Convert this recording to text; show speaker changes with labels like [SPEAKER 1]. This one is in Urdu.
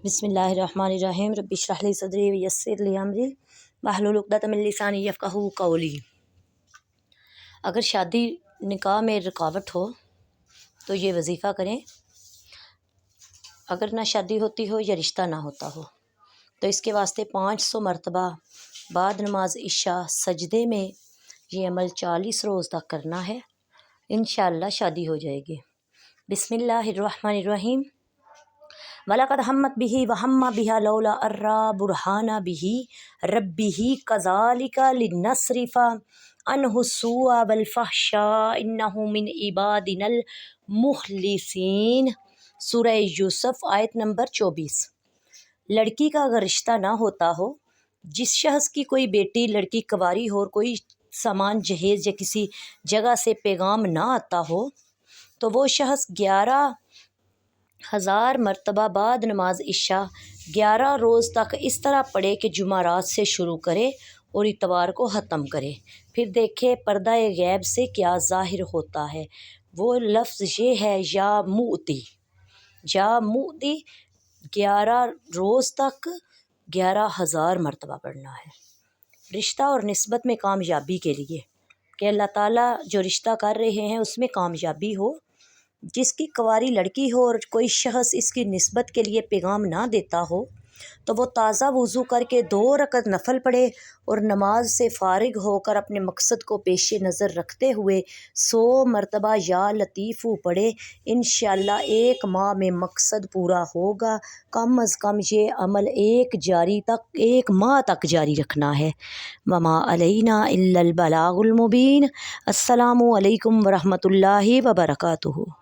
[SPEAKER 1] بسم اللہ الرحمن الرحیم رب اشرح لی صدری ویسر لی امری واحلل عقدۃ من لسانی یفقہوا قولی۔ اگر شادی نکاح میں رکاوٹ ہو تو یہ وظیفہ کریں۔ اگر نہ شادی ہوتی ہو یا رشتہ نہ ہوتا ہو تو اس کے واسطے 500 مرتبہ بعد نماز عشاء سجدے میں یہ عمل 40 روز تک کرنا ہے، انشاءاللہ شادی ہو جائے گی۔ بسم اللہ الرحمن الرحیم۔ وَلَقَدْ هَمَّتْ بِهِ وَهَمَّ بِهَا لَوْلَا أَن رَّأَىٰ بُرْهَانَ رَبِّهِ كَذَٰلِكَ لِنَصْرِفَ عَنْهُ السُّوءَ وَالْفَحْشَاءَ إِنَّهُ مِنْ عِبَادِنَا الْمُخْلَصِينَ۔ سورہ یوسف آیت نمبر 24۔ لڑکی کا اگر رشتہ نہ ہوتا ہو، جس شخص کی کوئی بیٹی لڑکی کنواری ہو اور کوئی سامان جہیز یا کسی جگہ سے پیغام نہ آتا ہو تو وہ شخص 11,000 مرتبہ بعد نماز عشاء 11 روز تک اس طرح پڑھے کہ جمعرات سے شروع کرے اور اتوار کو ختم کرے، پھر دیکھے پردہ غیب سے کیا ظاہر ہوتا ہے۔ وہ لفظ یہ ہے یا مؤتی 11 روز تک 11,000 مرتبہ پڑھنا ہے۔ رشتہ اور نسبت میں کامیابی کے لیے کہ اللہ تعالیٰ جو رشتہ کر رہے ہیں اس میں کامیابی ہو، جس کی کنواری لڑکی ہو اور کوئی شخص اس کی نسبت کے لیے پیغام نہ دیتا ہو تو وہ تازہ وضو کر کے 2 رکعت نفل پڑھے اور نماز سے فارغ ہو کر اپنے مقصد کو پیش نظر رکھتے ہوئے 100 مرتبہ یا لطیفو پڑھے۔ انشاءاللہ 1 ماہ میں مقصد پورا ہوگا۔ کم از کم یہ عمل 1 ماہ تک جاری رکھنا ہے۔ وما علینا الا البلاغ المبین۔ السلام علیکم ورحمۃ اللہ وبرکاتہ۔